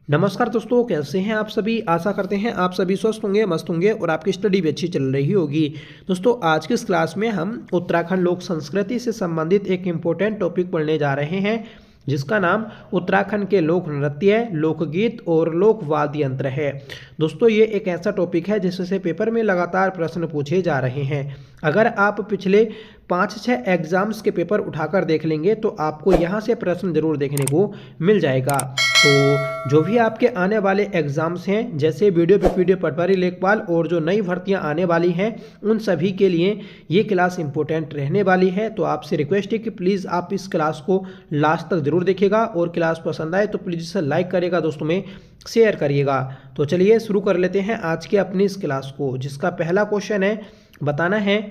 नमस्कार दोस्तों, कैसे हैं आप सभी। आशा करते हैं आप सभी स्वस्थ होंगे, मस्त होंगे और आपकी स्टडी भी अच्छी चल रही होगी। दोस्तों, आज की इस क्लास में हम उत्तराखंड लोक संस्कृति से संबंधित एक इम्पोर्टेंट टॉपिक पढ़ने जा रहे हैं, जिसका नाम उत्तराखंड के लोक नृत्य, लोकगीत और लोक वाद्य यंत्र है। दोस्तों, ये एक ऐसा टॉपिक है जिससे पेपर में लगातार प्रश्न पूछे जा रहे हैं। अगर आप पिछले 5-6 एग्जाम्स के पेपर उठाकर देख लेंगे तो आपको यहाँ से प्रश्न जरूर देखने को मिल जाएगा। तो जो भी आपके आने वाले एग्जाम्स हैं, जैसे वीडियो पे पीडीएफ पटवारी लेखपाल और जो नई भर्तियां आने वाली हैं, उन सभी के लिए ये क्लास इंपॉर्टेंट रहने वाली है। तो आपसे रिक्वेस्ट है कि प्लीज़ आप इस क्लास को लास्ट तक जरूर देखिएगा और क्लास पसंद आए तो प्लीज़ इसे लाइक करिएगा, दोस्तों में शेयर करिएगा। तो चलिए शुरू कर लेते हैं आज के अपनी इस क्लास को, जिसका पहला क्वेश्चन है, बताना है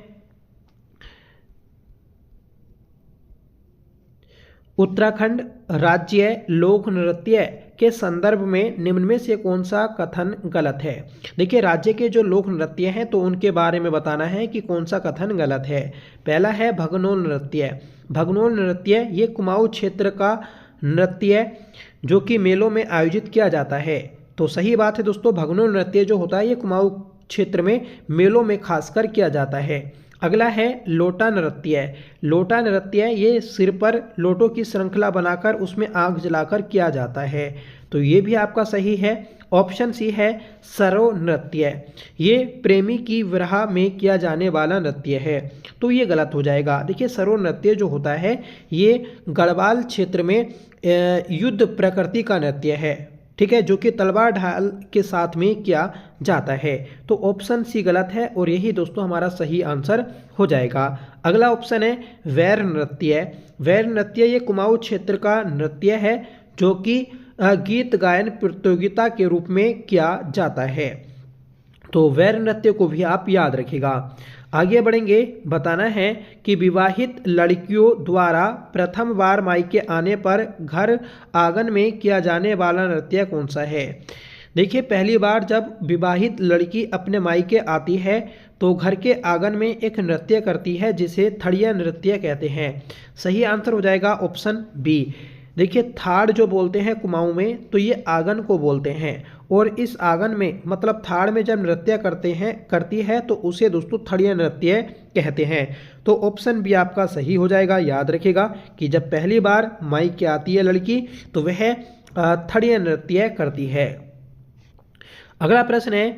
उत्तराखंड राज्य लोक नृत्य के संदर्भ में निम्न में से कौन सा कथन गलत है। देखिए, राज्य के जो लोक नृत्य हैं तो उनके बारे में बताना है कि कौन सा कथन गलत है। पहला है भगनोल नृत्य। भगनोल नृत्य ये कुमाऊं क्षेत्र का नृत्य जो कि मेलों में आयोजित किया जाता है। तो सही बात है दोस्तों, भगनोल नृत्य जो होता है ये कुमाऊं क्षेत्र में मेलों में खासकर किया जाता है। अगला है लोटा नृत्य। लोटा नृत्य ये सिर पर लोटों की श्रृंखला बनाकर उसमें आग जलाकर किया जाता है। तो ये भी आपका सही है। ऑप्शन सी है सरो नृत्य। ये प्रेमी की विरह में किया जाने वाला नृत्य है, तो ये गलत हो जाएगा। देखिए, सरो नृत्य जो होता है ये गढ़वाल क्षेत्र में युद्ध प्रकृति का नृत्य है, ठीक है, जो कि तलवार ढाल के साथ में किया जाता है। तो ऑप्शन सी गलत है और यही दोस्तों हमारा सही आंसर हो जाएगा। अगला ऑप्शन है वैर नृत्य। वैर नृत्य ये कुमाऊं क्षेत्र का नृत्य है जो कि गीत गायन प्रतियोगिता के रूप में किया जाता है। तो वैर नृत्य को भी आप याद रखिएगा। आगे बढ़ेंगे, बताना है कि विवाहित लड़कियों द्वारा प्रथम बार मायके आने पर घर आंगन में किया जाने वाला नृत्य कौन सा है। देखिए, पहली बार जब विवाहित लड़की अपने मायके आती है तो घर के आंगन में एक नृत्य करती है जिसे थड़िया नृत्य कहते हैं। सही आंसर हो जाएगा ऑप्शन बी। देखिए, थाड़ जो बोलते हैं कुमाऊं में तो ये आंगन को बोलते हैं, और इस आंगन में मतलब थाड़ में जब नृत्य करती है तो उसे दोस्तों थड़िया नृत्य कहते हैं। तो ऑप्शन बी आपका सही हो जाएगा। याद रखिएगा कि जब पहली बार मायके आती है लड़की तो वह थड़िया नृत्य करती है। अगला प्रश्न है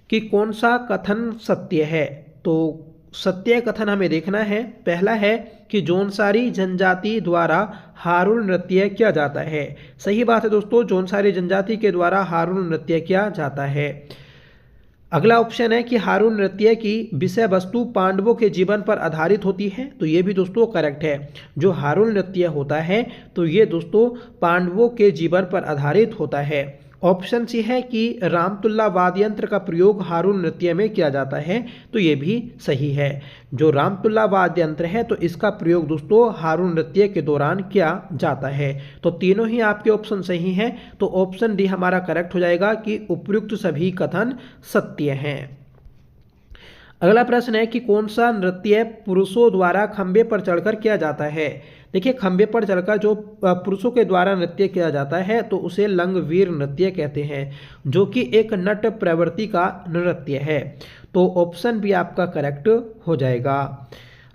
कि कौन सा कथन सत्य है। तो सत्य कथन हमें देखना है। पहला है कि जौनसारी जनजाति द्वारा हारुल नृत्य किया जाता है। सही बात है दोस्तों, जौनसारी जनजाति के द्वारा हारुल नृत्य किया जाता है। अगला ऑप्शन है कि हारुल नृत्य की विषय वस्तु पांडवों के जीवन पर आधारित होती है। तो ये भी दोस्तों करेक्ट है। जो हारुल नृत्य होता है तो ये दोस्तों पांडवों के जीवन पर आधारित होता है। ऑप्शन सी है कि रामतुल्ला वाद्य यंत्र का प्रयोग हारुल नृत्य में किया जाता है। तो ये भी सही है। जो रामतुल्ला वाद्य यंत्र है तो इसका प्रयोग दोस्तों हारुल नृत्य के दौरान किया जाता है। तो तीनों ही आपके ऑप्शन सही हैं। तो ऑप्शन डी हमारा करेक्ट हो जाएगा कि उपयुक्त सभी कथन सत्य हैं। अगला प्रश्न है कि कौन सा नृत्य पुरुषों द्वारा खंबे पर चढ़कर किया जाता है। देखिए, खंबे पर चढ़कर जो पुरुषों के द्वारा नृत्य किया जाता है तो उसे लंगवीर नृत्य कहते हैं, जो कि एक नट प्रवृत्ति का नृत्य है। तो ऑप्शन भी आपका करेक्ट हो जाएगा।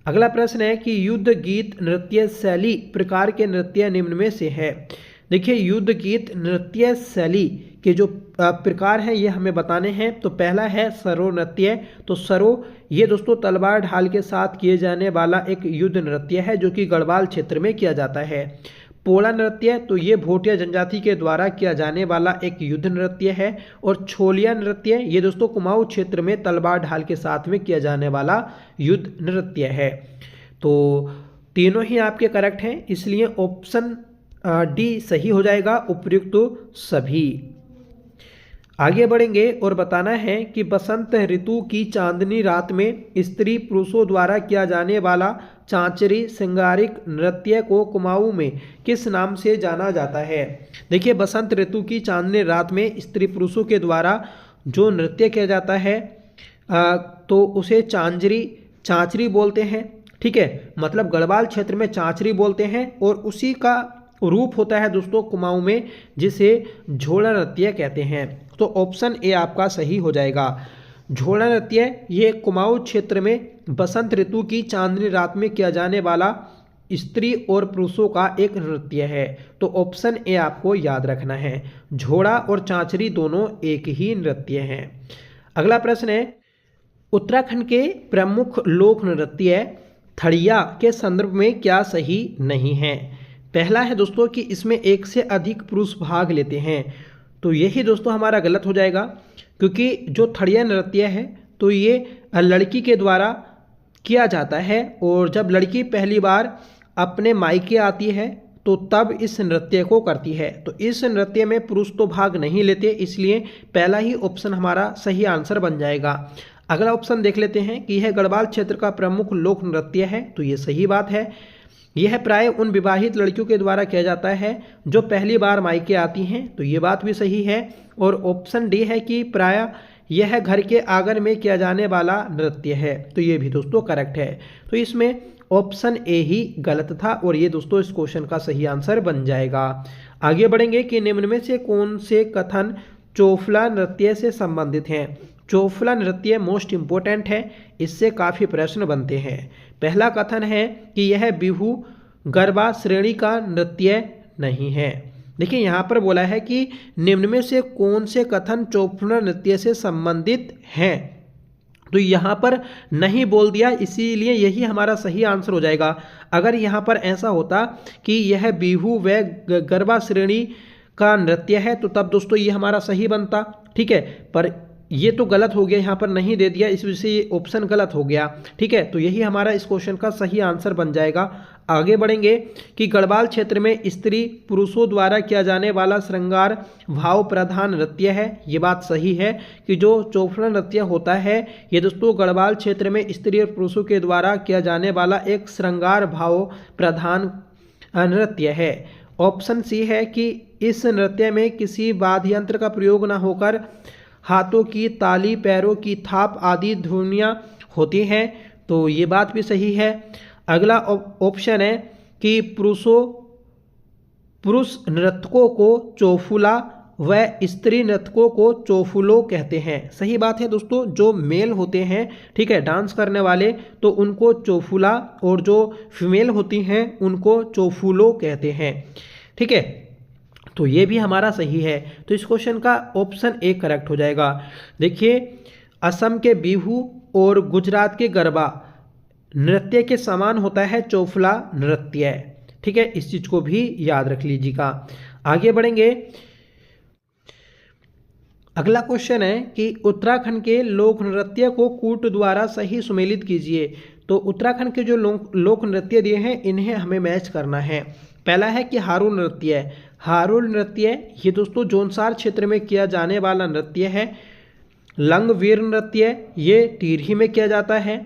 अगला प्रश्न है कि युद्ध गीत नृत्य शैली प्रकार के नृत्य निम्न में से है। देखिए, युद्ध गीत नृत्य शैली के जो प्रकार हैं ये हमें बताने हैं। तो पहला है सरो नृत्य। तो सरो ये दोस्तों तलवार ढाल के साथ किए जाने वाला एक युद्ध नृत्य है जो कि गढ़वाल क्षेत्र में किया जाता है। पोला नृत्य तो ये भोटिया जनजाति के द्वारा किया जाने वाला एक युद्ध नृत्य है। और छोलिया नृत्य ये दोस्तों कुमाऊं क्षेत्र में तलवार ढाल के साथ में किया जाने वाला युद्ध नृत्य है। तो तीनों ही आपके करेक्ट हैं, इसलिए ऑप्शन डी सही हो जाएगा, उपयुक्त सभी। आगे बढ़ेंगे और बताना है कि बसंत ऋतु की चांदनी रात में स्त्री पुरुषों द्वारा किया जाने वाला चांचरी श्रृंगारिक नृत्य को कुमाऊं में किस नाम से जाना जाता है। देखिए, बसंत ऋतु की चांदनी रात में स्त्री पुरुषों के द्वारा जो नृत्य किया जाता है तो उसे चांचरी बोलते हैं, ठीक है। मतलब गढ़वाल क्षेत्र में चांचरी बोलते हैं और उसी का रूप होता है दोस्तों कुमाऊं में, जिसे झोड़ा नृत्य कहते हैं। तो ऑप्शन ए आपका सही हो जाएगा। झोड़ा नृत्य ये कुमाऊं क्षेत्र में बसंत ऋतु की चांदनी रात में किया जाने वाला स्त्री और पुरुषों का एक नृत्य है। तो ऑप्शन ए आपको याद रखना है। झोड़ा और चांचरी दोनों एक ही नृत्य हैं। अगला प्रश्न है, उत्तराखंड के प्रमुख लोक नृत्य थड़िया के संदर्भ में क्या सही नहीं है? पहला है दोस्तों कि इसमें एक से अधिक पुरुष भाग लेते हैं। तो यही दोस्तों हमारा गलत हो जाएगा, क्योंकि जो थड़िया नृत्य है तो ये लड़की के द्वारा किया जाता है, और जब लड़की पहली बार अपने मायके आती है तो तब इस नृत्य को करती है। तो इस नृत्य में पुरुष तो भाग नहीं लेते, इसलिए पहला ही ऑप्शन हमारा सही आंसर बन जाएगा। अगला ऑप्शन देख लेते हैं कि यह गढ़वाल क्षेत्र का प्रमुख लोक नृत्य है। तो ये सही बात है। यह प्राय उन विवाहित लड़कियों के द्वारा किया जाता है जो पहली बार मायके आती हैं। तो ये बात भी सही है। और ऑप्शन डी है कि प्राय यह घर के आंगन में किया जाने वाला नृत्य है। तो ये भी दोस्तों करेक्ट है। तो इसमें ऑप्शन ए ही गलत था, और ये दोस्तों इस क्वेश्चन का सही आंसर बन जाएगा। आगे बढ़ेंगे कि निम्न में से कौन से कथन चोफला नृत्य से संबंधित हैं? चोफला नृत्य मोस्ट इंपॉर्टेंट है, इससे काफ़ी प्रश्न बनते हैं। पहला कथन है कि यह बिहू गरबा श्रेणी का नृत्य नहीं है। देखिए यहाँ पर बोला है कि निम्न में से कौन से कथन चोफला नृत्य से संबंधित हैं, तो यहाँ पर नहीं बोल दिया, इसीलिए यही हमारा सही आंसर हो जाएगा। अगर यहाँ पर ऐसा होता कि यह बिहू व गरबा श्रेणी का नृत्य है तो तब दोस्तों ये हमारा सही बनता, ठीक है। पर ये तो गलत हो गया, यहाँ पर नहीं दे दिया, इस वजह से ये ऑप्शन गलत हो गया, ठीक है। तो यही हमारा इस क्वेश्चन का सही आंसर बन जाएगा। आगे बढ़ेंगे कि गढ़वाल क्षेत्र में स्त्री पुरुषों द्वारा किया जाने वाला श्रृंगार भाव प्रधान नृत्य है। ये बात सही है कि जो चोफला नृत्य होता है ये दोस्तों गढ़वाल क्षेत्र में स्त्री और पुरुषों के द्वारा किया जाने वाला एक श्रृंगार भाव प्रधान नृत्य है। ऑप्शन सी है कि इस नृत्य में किसी वाद्य यंत्र का प्रयोग न होकर हाथों की ताली, पैरों की थाप आदि ध्वनियाँ होती हैं। तो ये बात भी सही है। अगला ऑप्शन है कि पुरुष नर्तकों को चोफुला व स्त्री नर्तकों को चोफुलो कहते हैं। सही बात है दोस्तों, जो मेल होते हैं, ठीक है, डांस करने वाले, तो उनको चोफुला, और जो फीमेल होती हैं उनको चोफुलो कहते हैं, ठीक है। तो ये भी हमारा सही है। तो इस क्वेश्चन का ऑप्शन ए करेक्ट हो जाएगा। देखिए, असम के बिहू और गुजरात के गरबा नृत्य के समान होता है चोफला नृत्य, ठीक है, इस चीज को भी याद रख लीजिएगा। आगे बढ़ेंगे। अगला क्वेश्चन है कि उत्तराखंड के लोक नृत्य को कूट द्वारा सही सुमेलित कीजिए। तो उत्तराखंड के जो लोक नृत्य दिए हैं इन्हें हमें मैच करना है। पहला है कि हारुल नृत्य। हारुल नृत्य ये दोस्तों जोनसार क्षेत्र में किया जाने वाला नृत्य है। लंगवीर नृत्य ये टिहरी में किया जाता है।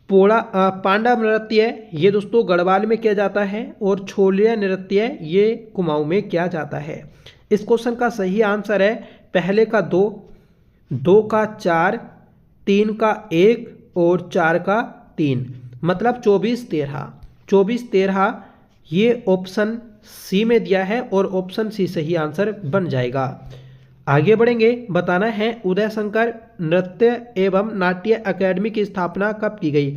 पांडव नृत्य ये दोस्तों गढ़वाल में किया जाता है। और छोलिया नृत्य ये कुमाऊं में किया जाता है। इस क्वेश्चन का सही आंसर है पहले का 2, 2 का 4, 3 का 1 और 4 का 3, मतलब 24-13। 24-13 ये ऑप्शन सी में दिया है और ऑप्शन सी सही आंसर बन जाएगा। आगे बढ़ेंगे। बताना है उदय शंकर नृत्य एवं नाट्य अकेडमी की स्थापना कब की गई।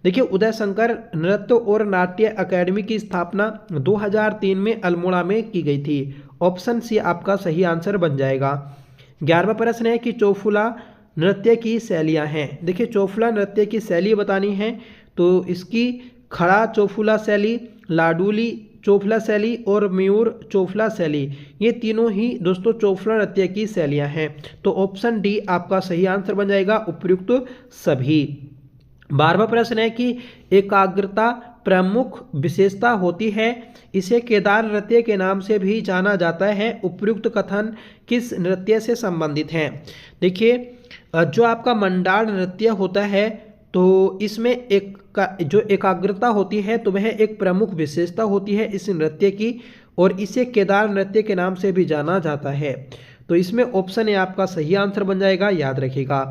देखिए, उदय शंकर नृत्य और नाट्य अकेडमी की स्थापना 2003 में अल्मोड़ा में की गई थी। ऑप्शन सी आपका सही आंसर बन जाएगा। 11वां प्रश्न है कि चोफुला नृत्य की शैलियाँ हैं। देखिए, चोफुला नृत्य की शैली बतानी है तो इसकी खड़ा चोफुला शैली, लाडूली चोफला शैली और मयूर चोफला शैली, ये तीनों ही दोस्तों चोफला नृत्य की शैलियाँ हैं। तो ऑप्शन डी आपका सही आंसर बन जाएगा, उपयुक्त सभी। 12वां प्रश्न है कि एकाग्रता प्रमुख विशेषता होती है, इसे केदार नृत्य के नाम से भी जाना जाता है। उपयुक्त कथन किस नृत्य से संबंधित हैं। देखिए, जो आपका मंडाल नृत्य होता है तो इसमें जो एकाग्रता होती है तो वह एक प्रमुख विशेषता होती है इस नृत्य की, और इसे केदार नृत्य के नाम से भी जाना जाता है। तो इसमें ऑप्शन ए आपका सही आंसर बन जाएगा, याद रखिएगा।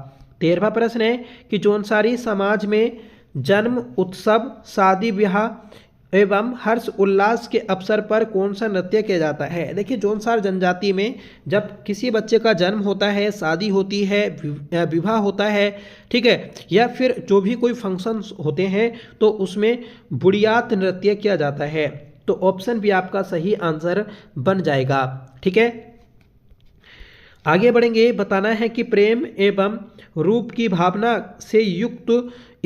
13वां प्रश्न है कि जौनसारी समाज में जन्म उत्सव, शादी ब्याह एवं हर्ष उल्लास के अवसर पर कौन सा नृत्य किया जाता है। देखिए जौनसार जनजाति में जब किसी बच्चे का जन्म होता है, शादी होती है, विवाह होता है, ठीक है, या फिर जो भी कोई फंक्शंस होते हैं तो उसमें बुढ़ियात नृत्य किया जाता है। तो ऑप्शन भी आपका सही आंसर बन जाएगा। ठीक है, आगे बढ़ेंगे। बताना है कि प्रेम एवं रूप की भावना से युक्त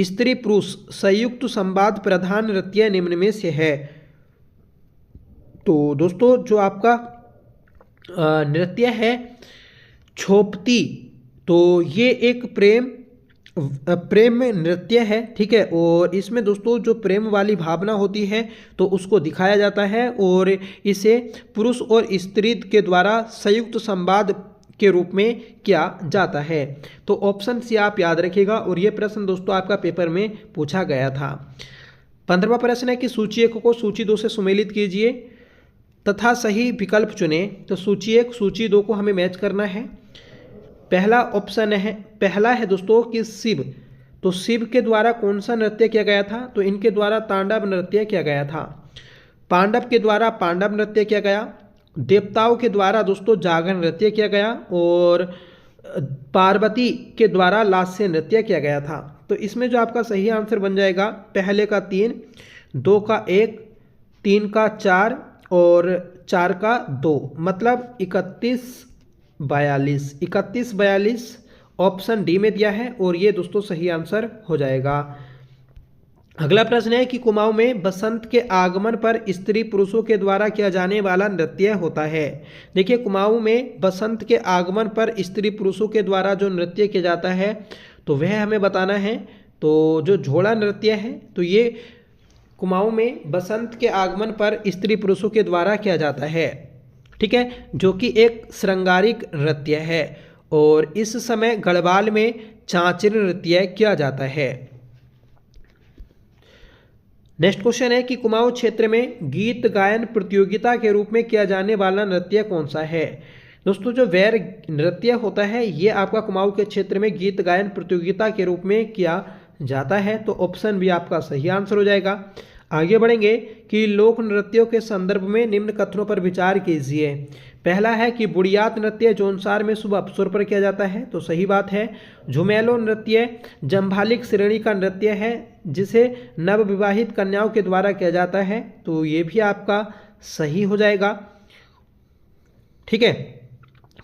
स्त्री पुरुष संयुक्त संवाद प्रधान नृत्य निम्न में से है। तो दोस्तों जो आपका नृत्य है छोपती, तो ये एक प्रेम नृत्य है। ठीक है, और इसमें दोस्तों जो प्रेम वाली भावना होती है तो उसको दिखाया जाता है और इसे पुरुष और स्त्री के द्वारा संयुक्त संवाद के रूप में किया जाता है। तो ऑप्शन सी आप याद रखिएगा और ये प्रश्न दोस्तों आपका पेपर में पूछा गया था। 15वां प्रश्न है कि सूची 1 को सूची 2 से सुमेलित कीजिए तथा सही विकल्प चुने। तो सूची 1 सूची 2 को हमें मैच करना है। पहला है दोस्तों कि शिव, तो शिव के द्वारा कौन सा नृत्य किया गया था। तो इनके द्वारा तांडव नृत्य किया गया था। पांडव के द्वारा पांडव नृत्य किया गया। देवताओं के द्वारा दोस्तों जागर नृत्य किया गया और पार्वती के द्वारा लास्य नृत्य किया गया था। तो इसमें जो आपका सही आंसर बन जाएगा, पहले का 3, 2 का 1, 3 का 4 और 4 का 2, मतलब 31-42 ऑप्शन डी में दिया है और ये दोस्तों सही आंसर हो जाएगा। अगला प्रश्न है कि कुमाऊं में बसंत के आगमन पर स्त्री पुरुषों के द्वारा किया जाने वाला नृत्य होता है। देखिए कुमाऊं में बसंत के आगमन पर स्त्री पुरुषों के द्वारा जो नृत्य किया जाता है तो वह हमें बताना है। तो जो झोड़ा नृत्य है तो ये कुमाऊं में बसंत के आगमन पर स्त्री पुरुषों के द्वारा किया जाता है। ठीक है, जो कि एक श्रृंगारिक नृत्य है और इस समय गढ़वाल में चांचर नृत्य किया जाता है। नेक्स्ट क्वेश्चन है कि कुमाऊं क्षेत्र में गीत गायन प्रतियोगिता के रूप में किया जाने वाला नृत्य कौन सा है। दोस्तों जो वैर नृत्य होता है ये आपका कुमाऊं के क्षेत्र में गीत गायन प्रतियोगिता के रूप में किया जाता है। तो ऑप्शन भी आपका सही आंसर हो जाएगा। आगे बढ़ेंगे कि लोक नृत्यों के संदर्भ में निम्न कथनों पर विचार कीजिए। पहला है कि बुढ़ियात नृत्य जौनसार में शुभ अवसर पर किया जाता है, तो सही बात है। झुमेलो नृत्य जंभालिक श्रेणी का नृत्य है जिसे नवविवाहित कन्याओं के द्वारा किया जाता है, तो ये भी आपका सही हो जाएगा। ठीक है,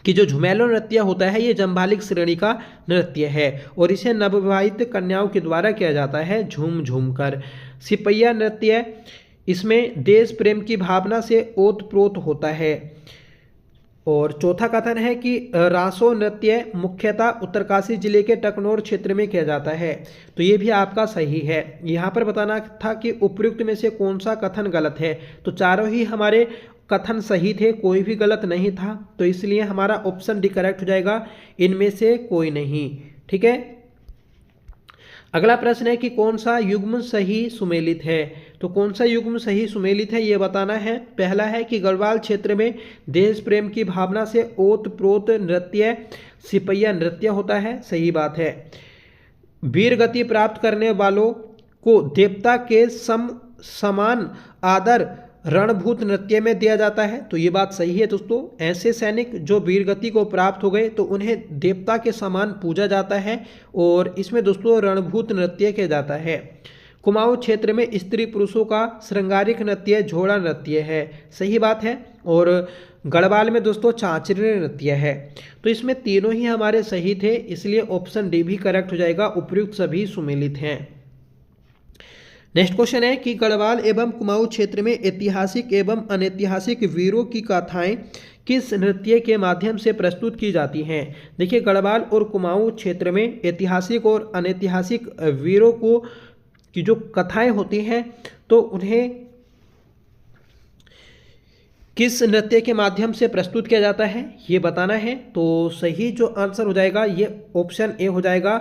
कि जो झुमेलो नृत्य होता है ये जंभालिक श्रेणी का नृत्य है और इसे नवविवाहित कन्याओं के द्वारा किया जाता है झूम झूम कर। सिपैया नृत्य, इसमें देश प्रेम की भावना से ओतप्रोत होता है। और चौथा कथन है कि रासो नृत्य मुख्यतः उत्तरकाशी जिले के टकनौर क्षेत्र में किया जाता है, तो ये भी आपका सही है। यहाँ पर बताना था कि उपयुक्त में से कौन सा कथन गलत है, तो चारों ही हमारे कथन सही थे, कोई भी गलत नहीं था, तो इसलिए हमारा ऑप्शन डी करेक्ट हो जाएगा, इनमें से कोई नहीं। ठीक है, अगला प्रश्न है कि कौन सा युग्म सही सुमेलित है। तो कौन सा युग्म सही सुमेलित है ये बताना है। पहला है कि गढ़वाल क्षेत्र में देश प्रेम की भावना से ओतप्रोत नृत्य सिपैया नृत्य होता है, सही बात है। वीर गति प्राप्त करने वालों को देवता के समान आदर रणभूत नृत्य में दिया जाता है, तो ये बात सही है दोस्तों। ऐसे सैनिक जो वीरगति को प्राप्त हो गए तो उन्हें देवता के समान पूजा जाता है और इसमें दोस्तों रणभूत नृत्य किया जाता है। कुमाऊं क्षेत्र में स्त्री पुरुषों का श्रृंगारिक नृत्य झोड़ा नृत्य है, सही बात है। और गढ़वाल में दोस्तों चांचरी नृत्य है, तो इसमें तीनों ही हमारे सही थे, इसलिए ऑप्शन डी भी करेक्ट हो जाएगा, उपयुक्त सभी सुमेलित हैं। नेक्स्ट क्वेश्चन है कि गढ़वाल एवं कुमाऊं क्षेत्र में ऐतिहासिक एवं अनैतिहासिक वीरों की गाथाएं किस नृत्य के माध्यम से प्रस्तुत की जाती हैं। देखिए गढ़वाल और कुमाऊं क्षेत्र में ऐतिहासिक और अनैतिहासिक वीरों को की जो कथाएं होती हैं तो उन्हें किस नृत्य के माध्यम से प्रस्तुत किया जाता है ये बताना है। तो सही जो आंसर हो जाएगा ये ऑप्शन ए हो जाएगा,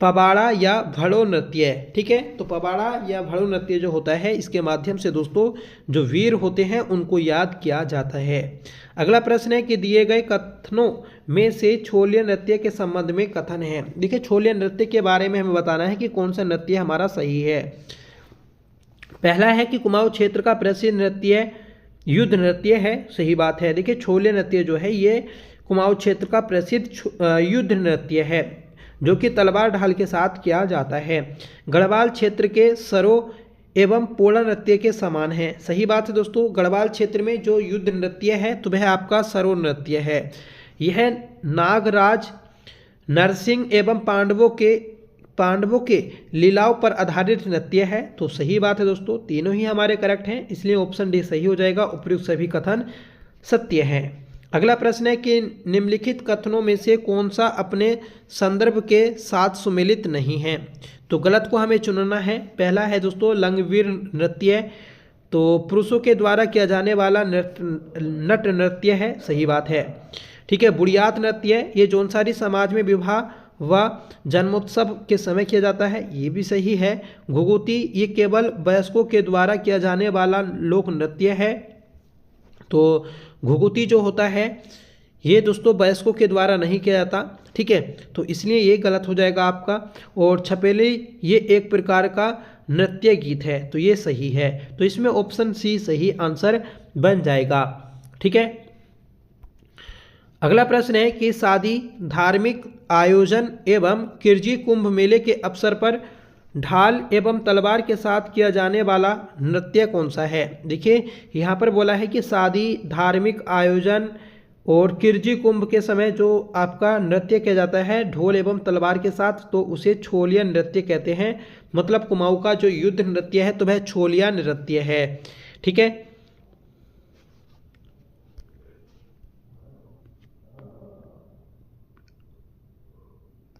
पबाड़ा या भड़ो नृत्य। ठीक है, तो पबाड़ा या भड़ो नृत्य जो होता है इसके माध्यम से दोस्तों जो वीर होते हैं उनको याद किया जाता है। अगला प्रश्न है कि दिए गए कथनों में से छोलिया नृत्य के संबंध में कथन है। देखिए छोलिया नृत्य के बारे में हमें बताना है कि कौन सा नृत्य हमारा सही है। पहला है कि कुमाऊं क्षेत्र का प्रसिद्ध नृत्य युद्ध नृत्य है, सही बात है। देखिए छोले नृत्य जो है ये कुमाऊं क्षेत्र का प्रसिद्ध युद्ध नृत्य है जो कि तलवार ढाल के साथ किया जाता है। गढ़वाल क्षेत्र के सरो एवं पोला नृत्य के समान है, सही बात है दोस्तों। गढ़वाल क्षेत्र में जो युद्ध नृत्य है तो वह आपका सरो नृत्य है। यह नागराज नरसिंह एवं पांडवों के लीलाओं पर आधारित नृत्य है, तो सही बात है दोस्तों। तीनों ही हमारे करेक्ट हैं, इसलिए ऑप्शन डी सही हो जाएगा। उपयुक्त सभी कथन सत्य हैं। अगला प्रश्न है कि निम्नलिखित कथनों में से कौन सा अपने संदर्भ के साथ सुमेलित नहीं है, तो गलत को हमें चुनना है। पहला है दोस्तों लंगवीर नृत्य, तो पुरुषों के द्वारा किया जाने वाला नट नृत्य है, सही बात है। ठीक है। बुढ़ियात नृत्य ये जौनसारी समाज में विवाह व जन्मोत्सव के समय किया जाता है, ये भी सही है। घुघुती ये केवल वयस्कों के द्वारा किया जाने वाला लोक नृत्य है, तो घुघुती जो होता है ये दोस्तों वयस्कों के द्वारा नहीं किया जाता, ठीक है, तो इसलिए ये गलत हो जाएगा आपका। और छपेली ये एक प्रकार का नृत्य गीत है, तो ये सही है। तो इसमें ऑप्शन सी सही आंसर बन जाएगा, ठीक है। अगला प्रश्न है कि शादी, धार्मिक आयोजन एवं किरजी कुंभ मेले के अवसर पर ढाल एवं तलवार के साथ किया जाने वाला नृत्य कौन सा है। देखिए यहाँ पर बोला है कि शादी, धार्मिक आयोजन और किरजी कुंभ के समय जो आपका नृत्य किया जाता है ढोल एवं तलवार के साथ, तो उसे छोलिया नृत्य कहते हैं। मतलब कुमाऊं का जो युद्ध नृत्य है तो वह छोलिया नृत्य है, ठीक है।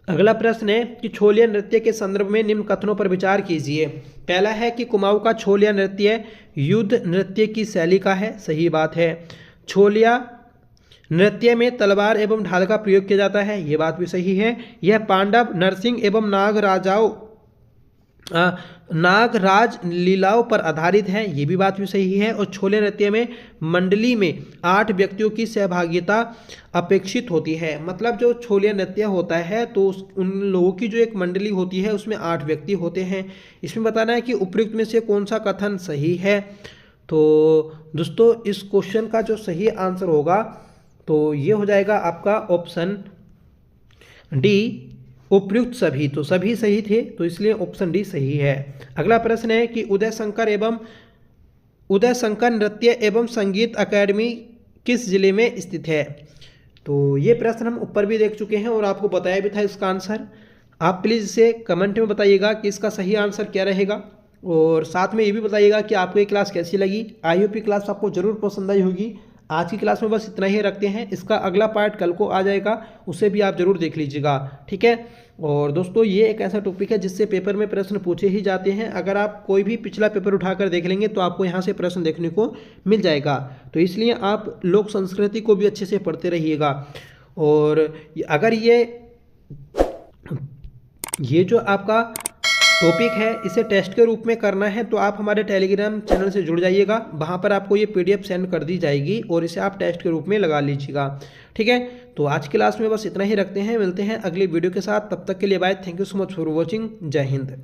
अगला प्रश्न है कि छोलिया नृत्य के संदर्भ में निम्न कथनों पर विचार कीजिए। पहला है कि कुमाऊं का छोलिया नृत्य युद्ध नृत्य की शैली का है, सही बात है। छोलिया नृत्य में तलवार एवं ढाल का प्रयोग किया जाता है, ये बात भी सही है। यह पांडव, नरसिंह एवं नागराज लीलाओं पर आधारित है, ये भी बात भी सही है। और छोले नृत्य में मंडली में 8 व्यक्तियों की सहभागिता अपेक्षित होती है। मतलब जो छोले नृत्य होता है तो उन लोगों की जो एक मंडली होती है उसमें 8 व्यक्ति होते हैं। इसमें बताना है कि उपयुक्त में से कौन सा कथन सही है। तो दोस्तों इस क्वेश्चन का जो सही आंसर होगा तो ये हो जाएगा आपका ऑप्शन डी, उपयुक्त सभी, तो सभी सही थे, तो इसलिए ऑप्शन डी सही है। अगला प्रश्न है कि उदय शंकर नृत्य एवं संगीत अकेडमी किस जिले में स्थित है। तो ये प्रश्न हम ऊपर भी देख चुके हैं और आपको बताया भी था इसका आंसर। आप प्लीज़ इसे कमेंट में बताइएगा कि इसका सही आंसर क्या रहेगा, और साथ में ये भी बताइएगा कि आपको ये क्लास कैसी लगी। आई होप ये क्लास आपको ज़रूर पसंद आई होगी। आज की क्लास में बस इतना ही रखते हैं, इसका अगला पार्ट कल को आ जाएगा, उसे भी आप जरूर देख लीजिएगा, ठीक है। और दोस्तों ये एक ऐसा टॉपिक है जिससे पेपर में प्रश्न पूछे ही जाते हैं। अगर आप कोई भी पिछला पेपर उठाकर देख लेंगे तो आपको यहाँ से प्रश्न देखने को मिल जाएगा, तो इसलिए आप लोक संस्कृति को भी अच्छे से पढ़ते रहिएगा। और अगर ये जो आपका टॉपिक है इसे टेस्ट के रूप में करना है तो आप हमारे टेलीग्राम चैनल से जुड़ जाइएगा, वहाँ पर आपको ये PDF सेंड कर दी जाएगी और इसे आप टेस्ट के रूप में लगा लीजिएगा, ठीक है। तो आज की क्लास में बस इतना ही रखते हैं, मिलते हैं अगली वीडियो के साथ, तब तक के लिए bye. Thank you so much for watching. जय हिंद।